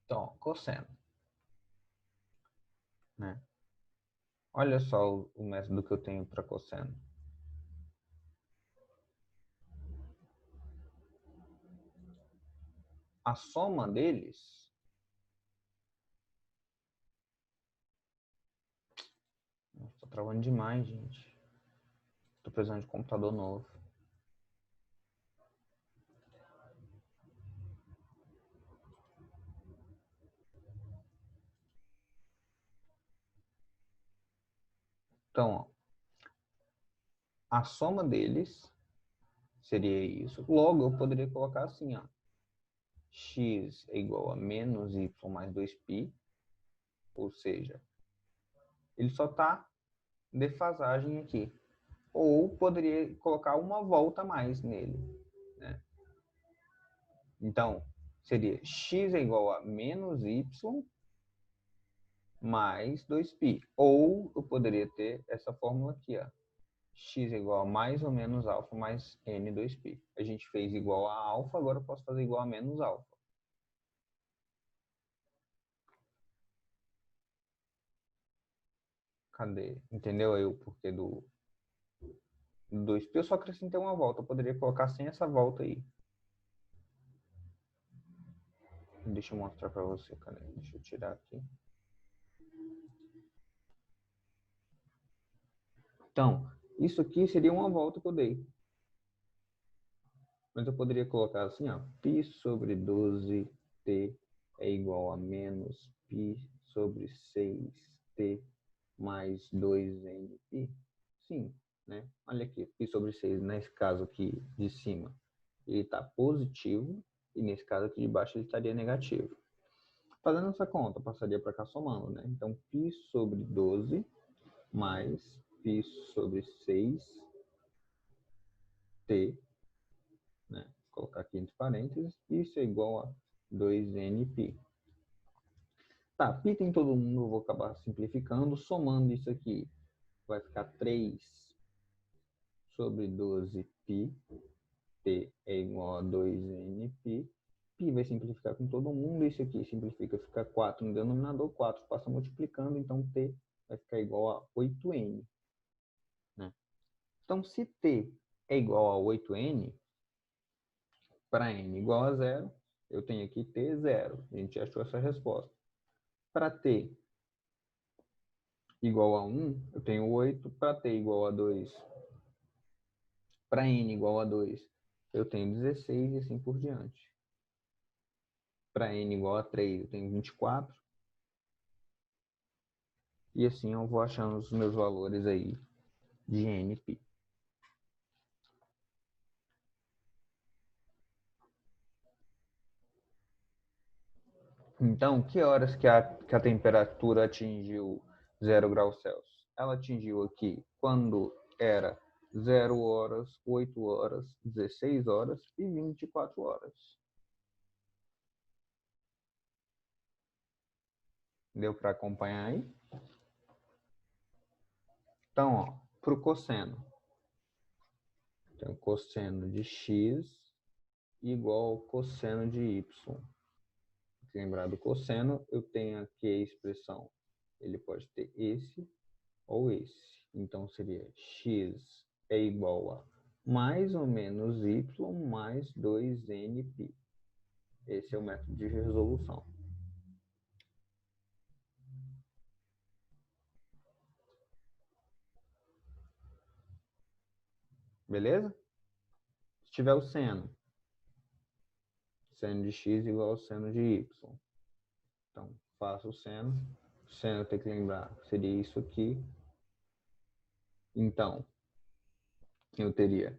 Então, ó, cosseno, né? Olha só o método que eu tenho para cosseno. A soma deles... Nossa, tá travando demais, gente. Tô precisando de computador novo. Então, ó, a soma deles seria isso. Logo, eu poderia colocar assim, ó. X é igual a menos y mais 2π. Ou seja, ele só está defasagem aqui. Ou poderia colocar uma volta a mais nele, né? Então, seria x é igual a menos y mais 2π. Ou eu poderia ter essa fórmula aqui, ó. X é igual a mais ou menos alfa mais n 2π. A gente fez igual a alfa, agora eu posso fazer igual a menos alfa. Cadê? Entendeu aí o porquê do 2π? Eu só acrescentei uma volta. Eu poderia colocar sem essa volta aí. Deixa eu mostrar para você, cadê? Deixa eu tirar aqui. Então, isso aqui seria uma volta que eu dei. Mas eu poderia colocar assim, ó. Π sobre 12t é igual a menos π sobre 6t mais 2nπ. Sim, né? Olha aqui, π sobre 6, nesse caso aqui de cima, ele está positivo. E nesse caso aqui de baixo ele estaria negativo. Fazendo essa conta, passaria para cá somando, né? Então, π sobre 12 mais π sobre 6t, né? Vou colocar aqui entre parênteses, isso é igual a 2nπ. Tá, π tem todo mundo, eu vou acabar simplificando, somando isso aqui, vai ficar 3 sobre 12π, t é igual a 2nπ, π vai simplificar com todo mundo, isso aqui simplifica, fica 4 no denominador, 4 passa multiplicando, então t vai ficar igual a 8n. Né? Então, se t é igual a 8n, para n igual a 0, eu tenho aqui t 0. A gente achou essa resposta. Para t igual a 1, eu tenho 8. Para t igual a 2, para n igual a 2, eu tenho 16 e assim por diante. Para n igual a 3, eu tenho 24. E assim eu vou achando os meus valores aí de nπ. Então, que horas que a temperatura atingiu 0 graus Celsius? Ela atingiu aqui quando era 0 horas, 8 horas, 16 horas e 24 horas. Deu para acompanhar aí? Então, para o cosseno. Então, cosseno de x igual ao cosseno de y. Lembrar do cosseno, eu tenho aqui a expressão. Ele pode ter esse ou esse. Então, seria x é igual a mais ou menos y mais 2nπ. Esse é o método de resolução. Beleza? Se tiver o seno de x igual ao seno de y. Então, faço o seno. O seno tem que lembrar, seria isso aqui. Então, eu teria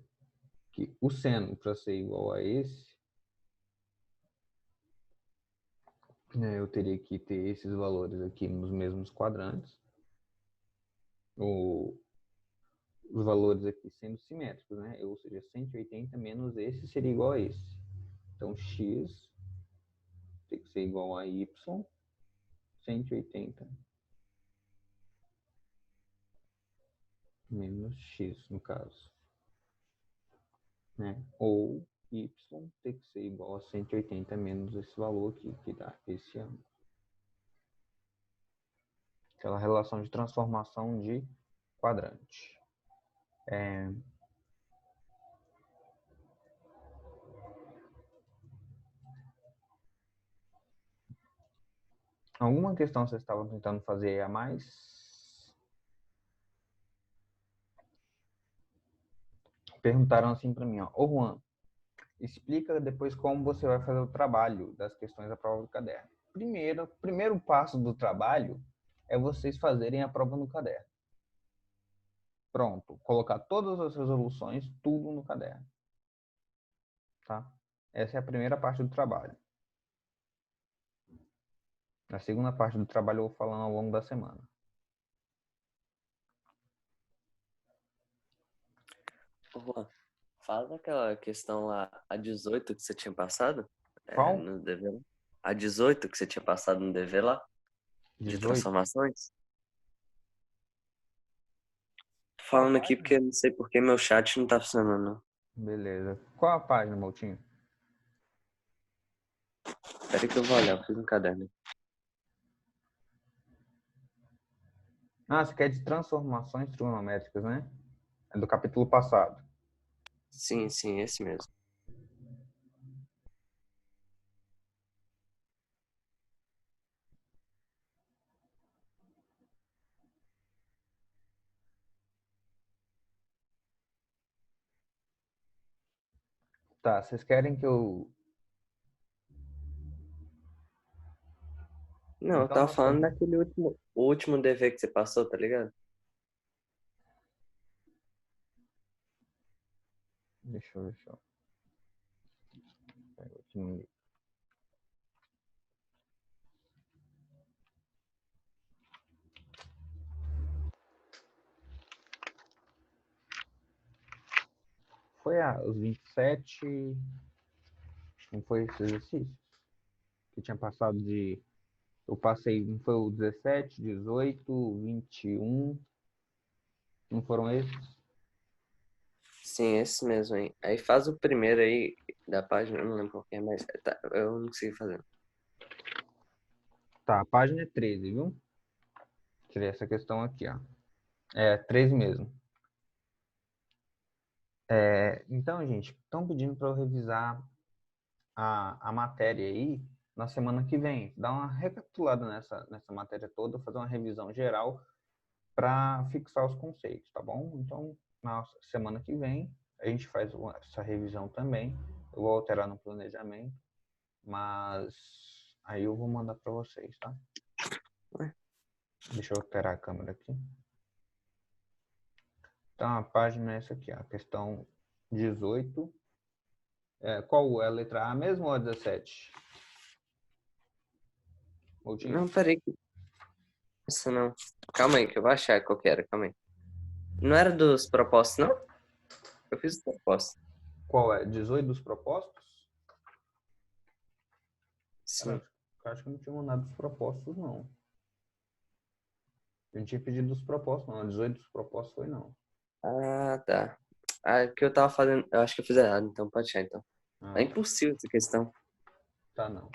que o seno, para ser igual a esse, né, eu teria que ter esses valores aqui nos mesmos quadrantes. Os valores aqui sendo simétricos, né? Ou seja, 180 menos esse seria igual a esse. Então, x tem que ser igual a y, 180 menos x, no caso. Né? Ou y tem que ser igual a 180 menos esse valor aqui, que dá esse ângulo. Aquela relação de transformação de quadrante. Alguma questão vocês estavam tentando fazer a mais? Perguntaram assim para mim, ó, ô Juan, explica depois como você vai fazer o trabalho das questões da prova do caderno. Primeiro passo do trabalho é vocês fazerem a prova no caderno. Pronto, colocar todas as resoluções, tudo no caderno. Tá? Essa é a primeira parte do trabalho. Na segunda parte do trabalho eu vou falando ao longo da semana. Juan, fala daquela questão lá, a 18 que você tinha passado Qual? no dever lá. A 18 que você tinha passado no dever lá, de 18? transformações. Tô falando aqui porque eu não sei porque meu chat não tá funcionando, não. Beleza. Qual a página, Moutinho? Peraí que eu vou olhar, eu fiz um caderno. Ah, você quer de transformações trigonométricas, né? É do capítulo passado. Sim, esse mesmo. Tá, vocês querem que eu... Não, eu Então, tava na falando semana... daquele último dever que você passou, tá ligado? Deixa eu ver só. Pega aqui no livro. Foi os 27... Não foi esse exercício? Que tinha passado de... Eu passei, não foi o 17, 18, 21... Não foram esses? Sim, esse mesmo aí. Aí faz o primeiro aí da página, eu não lembro qual que é, mas eu não consegui fazer. Tá, a página é 13, viu? Tirei essa questão aqui, ó. É, 13 mesmo. Então, gente, estão pedindo para eu revisar a matéria aí na semana que vem. Dar uma recapitulada nessa matéria toda, fazer uma revisão geral para fixar os conceitos, tá bom? Então, na semana que vem, a gente faz essa revisão também. Eu vou alterar no planejamento, mas aí eu vou mandar para vocês, tá? Deixa eu alterar a câmera aqui. Então, a página é essa aqui, a questão 18. Qual é a letra A mesmo ou a 17? Moutinho? Não, peraí. Isso não. Calma aí, que eu vou achar qual que era, calma aí. Não era dos propostos, não? Eu fiz os propostos. Qual é? 18 dos propostos? Sim. Cara, acho que eu não tinha mandado os propostos, não. Eu não tinha pedido dos propostos, não. 18 dos propostos foi, não. Ah, tá. Ah, o que eu tava fazendo, eu acho que eu fiz errado, então pode achar, então. É Ah, impossível essa questão. tá, não.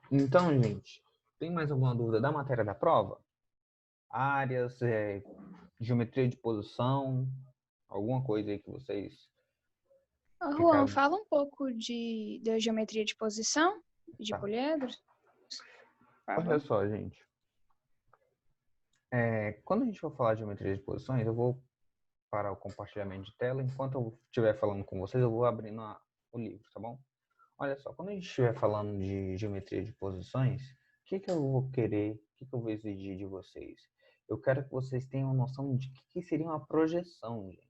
Então, gente, tem mais alguma dúvida da matéria da prova? Áreas, geometria de posição, alguma coisa aí que vocês Juan, ficaram... fala um pouco da geometria de posição e de Tá. poliedros, por Olha favor. só, gente. Quando a gente for falar de geometria de posições, eu vou parar o compartilhamento de tela. Enquanto eu estiver falando com vocês, eu vou abrindo o livro, tá bom? Olha só, quando a gente estiver falando de geometria de posições, o que eu vou querer, o que eu vou exigir de vocês? Eu quero que vocês tenham noção de que seria uma projeção, gente.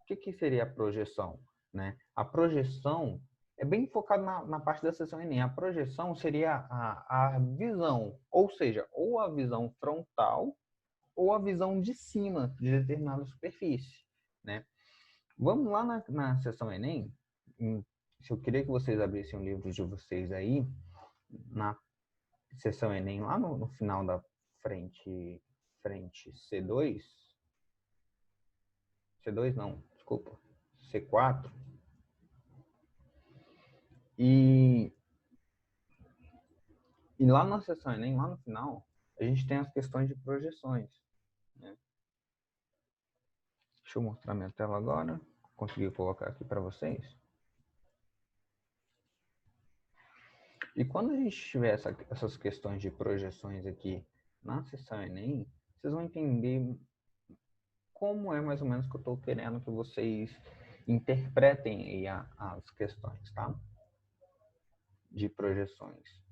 O que seria a projeção? Né? A projeção é bem focado na parte da seção Enem. A projeção seria a visão, ou seja, ou a visão frontal ou a visão de cima de determinada superfície, né? Vamos lá na seção Enem. Se eu queria que vocês abrissem o livro de vocês aí, na seção Enem, lá no final da frente frente C2, C2 não, desculpa, C4, e lá na seção Enem, lá no final, a gente tem as questões de projeções, né? Deixa eu mostrar minha tela agora, consegui colocar aqui para vocês. E quando a gente tiver essas questões de projeções aqui na seção Enem, vocês vão entender como é mais ou menos que eu estou querendo que vocês interpretem aí as questões, tá? De projeções.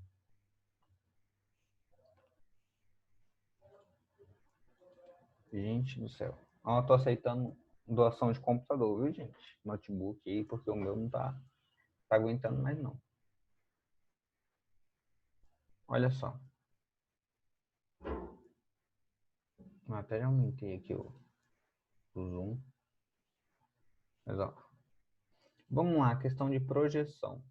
Gente do céu. Eu tô aceitando doação de computador, viu, gente? Notebook aí, porque o meu não tá aguentando mais, não. Olha só. Eu até já aumentei aqui o zoom. Mas, ó. Vamos lá, questão de projeção.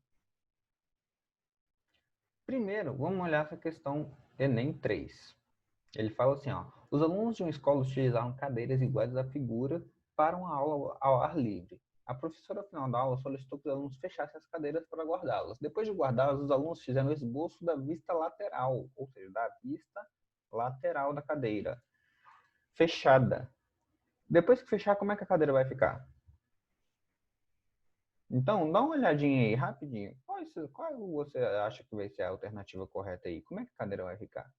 Primeiro, vamos olhar essa questão Enem 3. Ele fala assim, ó. Os alunos de uma escola utilizaram cadeiras iguais à figura para uma aula ao ar livre. A professora, ao final da aula, solicitou que os alunos fechassem as cadeiras para guardá-las. Depois de guardá-las, os alunos fizeram o esboço da vista lateral, ou seja, da vista lateral da cadeira, fechada. Depois que fechar, como é que a cadeira vai ficar? Então, dá uma olhadinha aí, rapidinho. Qual você acha que vai ser a alternativa correta aí? Como é que a cadeira vai ficar?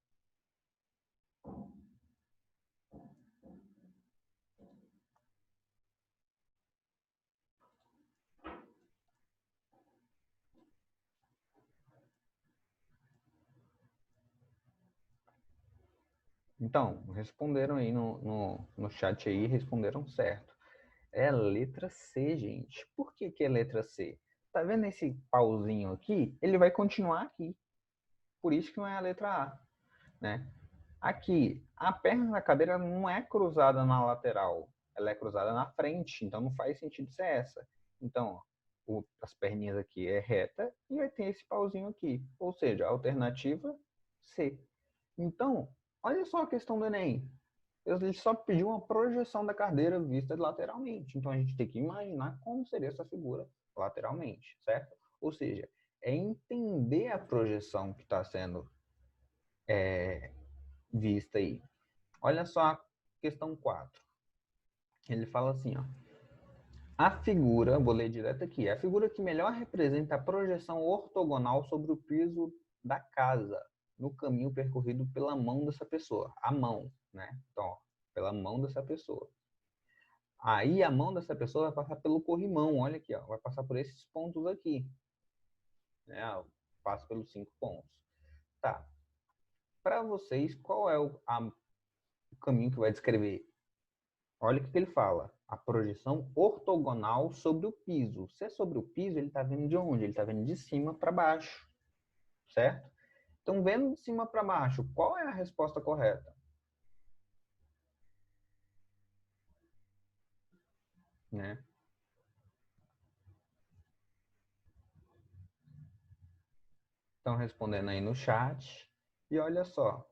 Então, responderam aí no chat aí, responderam certo. É a letra C, gente. Por que é letra C? Tá vendo esse pauzinho aqui? Ele vai continuar aqui. Por isso que não é a letra A, né? Aqui, a perna da cadeira não é cruzada na lateral. Ela é cruzada na frente, então não faz sentido ser essa. Então, as perninhas aqui é reta e vai ter esse pauzinho aqui. Ou seja, a alternativa C. Então, olha só a questão do Enem. Ele só pediu uma projeção da cadeira vista lateralmente. Então, a gente tem que imaginar como seria essa figura lateralmente, certo? Ou seja, é entender a projeção que está sendo vista aí. Olha só a questão 4. Ele fala assim, ó. A figura, vou ler direto aqui, a figura que melhor representa a projeção ortogonal sobre o piso da casa, no caminho percorrido pela mão dessa pessoa. A mão, né? Então, ó, pela mão dessa pessoa. Aí a mão dessa pessoa vai passar pelo corrimão, olha aqui, ó, vai passar por esses pontos aqui. Né? Passa pelos 5 pontos. Tá. Para vocês, qual é o caminho que vai descrever? Olha o que ele fala. A projeção ortogonal sobre o piso. Se é sobre o piso, ele está vendo de onde? Ele está vendo de cima para baixo. Certo? Então, vendo de cima para baixo, qual é a resposta correta? Né? Estão respondendo aí no chat. E olha só.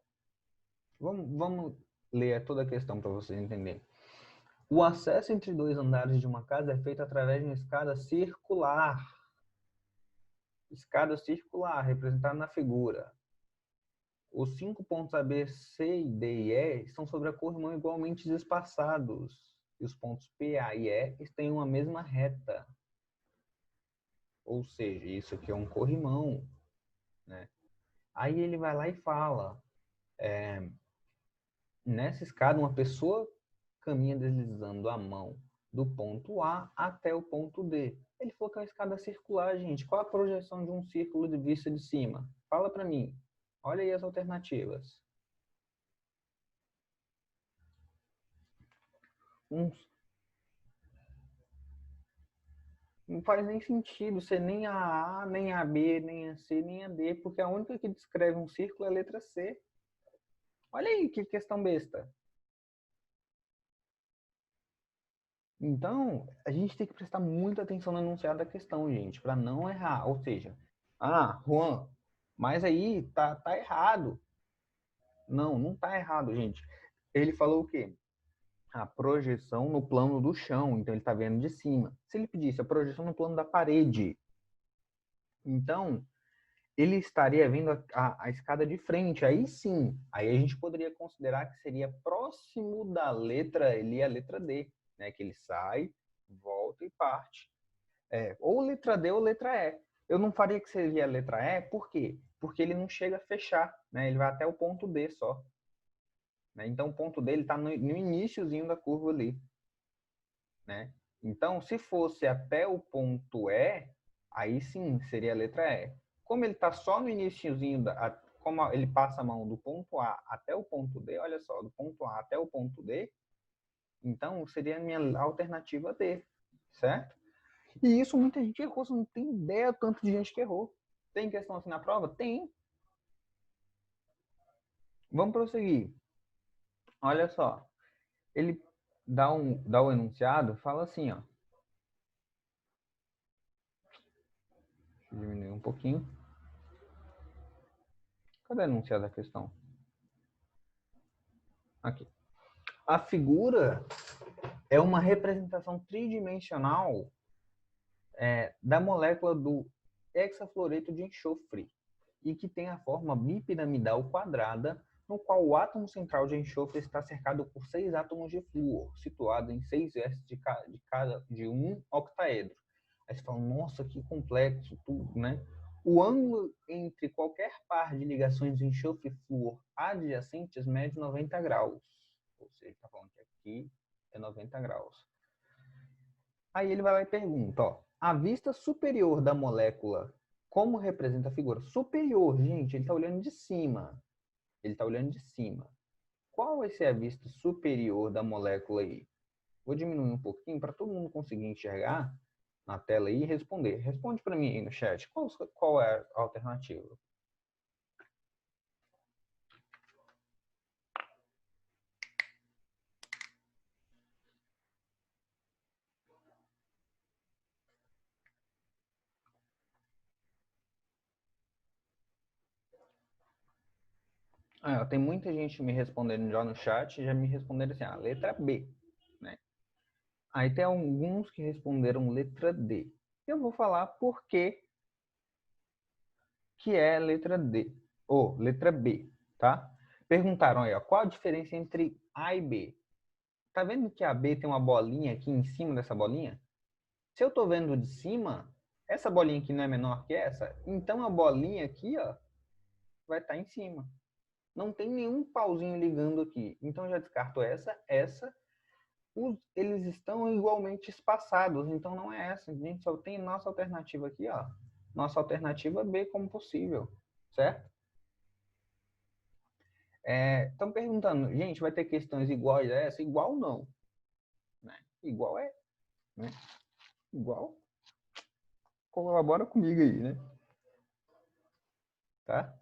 Vamos ler toda a questão para vocês entenderem. O acesso entre dois andares de uma casa é feito através de uma escada circular. Escada circular, representada na figura. Os 5 pontos A, B, C, D e E estão sobre a corrimão igualmente espaçados. E os pontos P, A e E têm uma mesma reta. Ou seja, isso aqui é um corrimão. Né? Aí ele vai lá e fala, nessa escada uma pessoa caminha deslizando a mão do ponto A até o ponto D. Ele falou que é uma escada circular, gente. Qual a projeção de um círculo de vista de cima? Fala para mim. Olha aí as alternativas. Não faz nem sentido ser nem a A, nem a B, nem a C, nem a D, porque a única que descreve um círculo é a letra C. Olha aí que questão besta. Então, a gente tem que prestar muita atenção no enunciado da questão, gente, para não errar. Ou seja, Juan, mas aí tá errado. Não tá errado, gente. ele falou o quê? A projeção no plano do chão, então ele está vendo de cima. Se ele pedisse a projeção no plano da parede, então ele estaria vendo a escada de frente. Aí sim, aí a gente poderia considerar que seria próximo da letra ali, a letra D, né? Que ele sai, volta e parte. Ou letra D ou letra E. Eu não faria que seria a letra E, por quê? Porque ele não chega a fechar, né? Ele vai até o ponto D só. Né? Então o ponto dele está no iniciozinho da curva ali. Né? Então, se fosse até o ponto E, aí sim seria a letra E. Como ele está só no iniciozinho, como ele passa a mão do ponto A até o ponto D, olha só, do ponto A até o ponto D, então seria a minha alternativa D, certo? E isso muita gente errou, você não tem ideia do tanto de gente que errou. Tem questão assim na prova? Tem. Vamos prosseguir. Olha só, ele dá o enunciado, fala assim, ó. Deixa eu diminuir um pouquinho. Cadê o enunciado da questão? Aqui. A figura é uma representação tridimensional da molécula do hexafluoreto de enxofre e que tem a forma bipiramidal quadrada, no qual o átomo central de enxofre está cercado por 6 átomos de flúor, situados em 6 vestes de um octaedro. Aí você fala, nossa, que complexo tudo, né? O ângulo entre qualquer par de ligações de enxofre e flúor adjacentes mede 90 graus. Ou seja, está falando que aqui é 90 graus. Aí ele vai lá e pergunta, ó, a vista superior da molécula, como representa a figura? Superior, gente, ele está olhando de cima. Ele está olhando de cima. Qual vai ser a vista superior da molécula aí? Vou diminuir um pouquinho para todo mundo conseguir enxergar na tela aí e responder. Responde para mim aí no chat. Qual é a alternativa? Tem muita gente me respondendo já no chat, já me responderam assim, a letra B, né? Aí tem alguns que responderam letra D. Eu vou falar por que é letra D, ou letra B, tá? Perguntaram aí, ó, qual a diferença entre A e B? Tá vendo que a B tem uma bolinha aqui em cima dessa bolinha? Se eu tô vendo de cima, essa bolinha aqui não é menor que essa, então a bolinha aqui, ó, vai estar em cima. Não tem nenhum pauzinho ligando aqui. Então já descarto essa. Eles estão igualmente espaçados, então não é essa. A gente só tem nossa alternativa aqui, ó. Nossa alternativa B como possível, certo? Estão perguntando, gente, vai ter questões iguais a essa? Igual não. Né? Igual é. Né? Igual. Colabora comigo aí, né? Tá?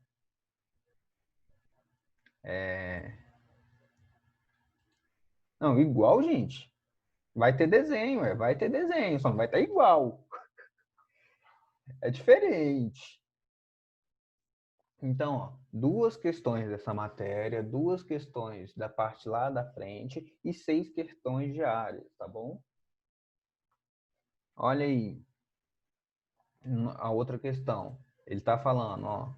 Não, igual, gente. Vai ter desenho, vai ter desenho, só não vai estar igual. É diferente. Então, ó, 2 questões dessa matéria, 2 questões da parte lá da frente e 6 questões diárias, tá bom? Olha aí. A outra questão. Ele está falando, ó,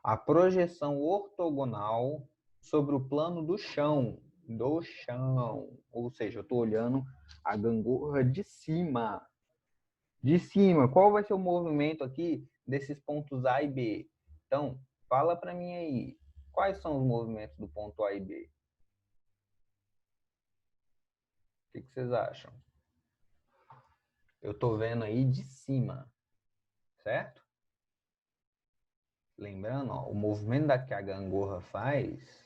a projeção ortogonal sobre o plano do chão. Do chão. Ou seja, eu estou olhando a gangorra de cima. De cima. Qual vai ser o movimento aqui desses pontos A e B? Então, fala para mim aí. Quais são os movimentos do ponto A e B? O que vocês acham? Eu estou vendo aí de cima. Certo? Lembrando, ó, o movimento que a gangorra faz,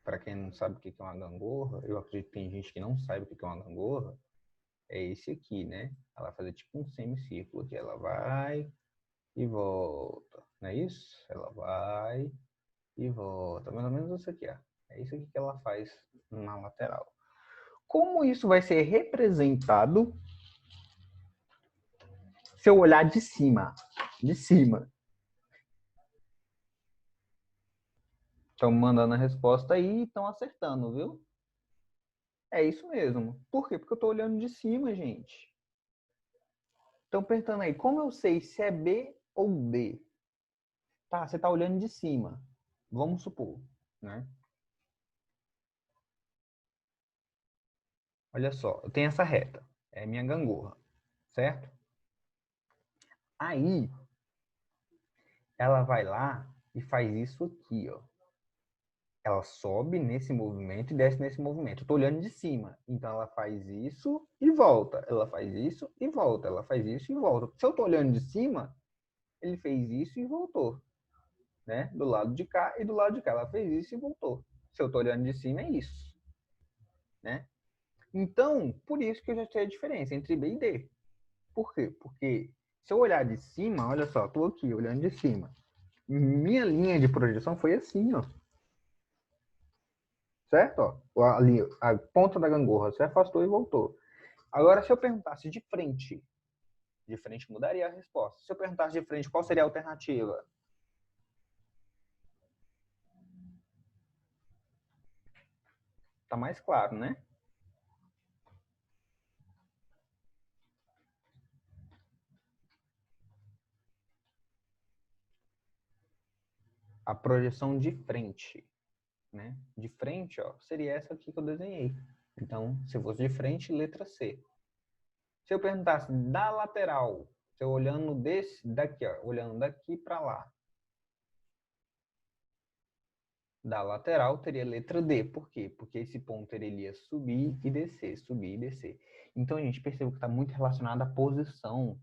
para quem não sabe o que é uma gangorra, eu acredito que tem gente que não sabe o que é uma gangorra, é esse aqui, né? Ela vai fazer tipo um semicírculo aqui. Ela vai e volta. Não é isso? Ela vai e volta. Mais ou menos isso aqui, ó. É isso aqui que ela faz na lateral. Como isso vai ser representado se eu olhar de cima? De cima. Estão mandando a resposta aí e estão acertando, viu? É isso mesmo. Por quê? Porque eu estou olhando de cima, gente. Então, perguntando aí, como eu sei se é B ou D? Tá, você está olhando de cima. Vamos supor, né? Olha só, eu tenho essa reta. É minha gangorra, certo? Aí, ela vai lá e faz isso aqui, ó. Ela sobe nesse movimento e desce nesse movimento. Eu tô olhando de cima. Então, ela faz isso e volta. Ela faz isso e volta. Ela faz isso e volta. Se eu tô olhando de cima, ele fez isso e voltou. Né? Do lado de cá e do lado de cá. Ela fez isso e voltou. Se eu tô olhando de cima, é isso. Né? Então, por isso que eu já sei a diferença entre B e D. Por quê? Porque se eu olhar de cima, olha só, tô aqui olhando de cima. Minha linha de projeção foi assim, ó. Certo? Ó, ali, a ponta da gangorra se afastou e voltou. Agora, se eu perguntasse de frente mudaria a resposta. Se eu perguntasse de frente, qual seria a alternativa? Tá mais claro, né? A projeção de frente, né? De frente, ó, seria essa aqui que eu desenhei. Então, se fosse de frente, letra C. Se eu perguntasse da lateral, se eu olhando daqui, ó, olhando daqui para lá, da lateral teria letra D. Por quê? Porque esse ponto ele ia subir e descer, subir e descer. Então, a gente percebe que está muito relacionado à posição,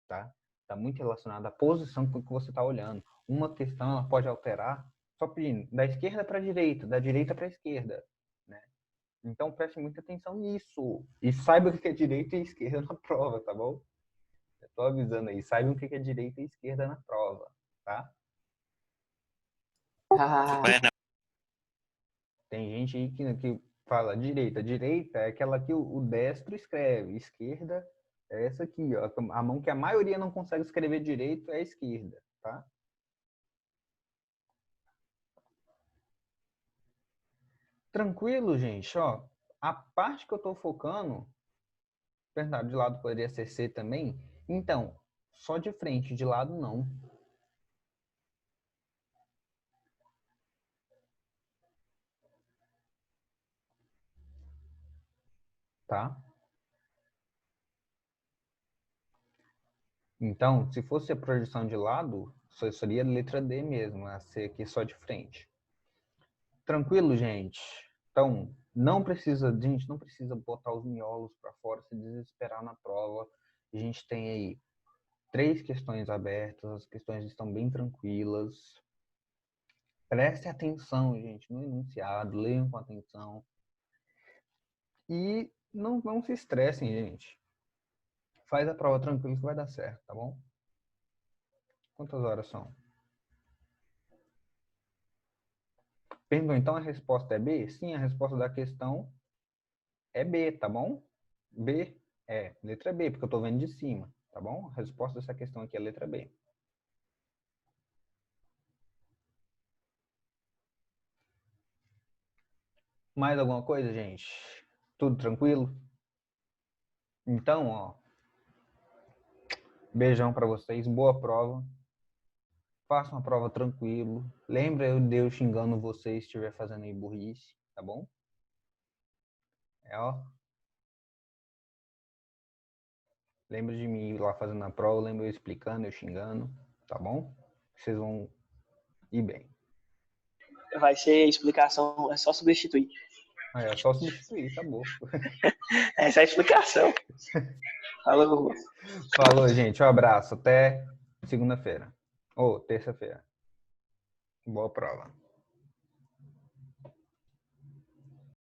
tá? Está muito relacionado à posição com que você está olhando. Uma questão ela pode alterar, só pedindo, da esquerda para a direita, da direita para a esquerda, né? Então, preste muita atenção nisso. E saiba o que é direita e esquerda na prova, tá bom? Eu tô avisando aí, saiba o que é direita e esquerda na prova, tá? Ah, Tem gente aí que fala direita. Direita é aquela que o destro escreve. Esquerda é essa aqui, ó. A mão que a maioria não consegue escrever direito é a esquerda, tá? Tranquilo, gente, ó. A parte que eu tô focando, verdade, de lado poderia ser C também. Então, só de frente, de lado não. Tá? Então, se fosse a projeção de lado, só seria a letra D mesmo, a C aqui só de frente. Tranquilo, gente? Então, gente, não precisa botar os miolos para fora, se desesperar na prova. A gente tem aí 3 questões abertas, as questões estão bem tranquilas. Preste atenção, gente, no enunciado, leiam com atenção. E não se estressem, gente. Faz a prova tranquilo que vai dar certo, tá bom? Quantas horas são? Perguntou, então a resposta é B? Sim, a resposta da questão é B, tá bom? B é letra B, porque eu tô vendo de cima, tá bom? A resposta dessa questão aqui é letra B. Mais alguma coisa, gente? Tudo tranquilo? Então, ó, beijão pra vocês, boa prova. Façam a prova tranquilo. Lembra de eu xingando vocês se estiver fazendo aí burrice, tá bom? É, ó. Lembra de mim lá fazendo a prova, lembra eu explicando, eu xingando, tá bom? Vocês vão ir bem. Vai ser explicação, é só substituir. É só substituir, acabou. Essa é a explicação. Falou. Falou, gente. Um abraço. Até segunda-feira. Ou terça-feira. Boa prova.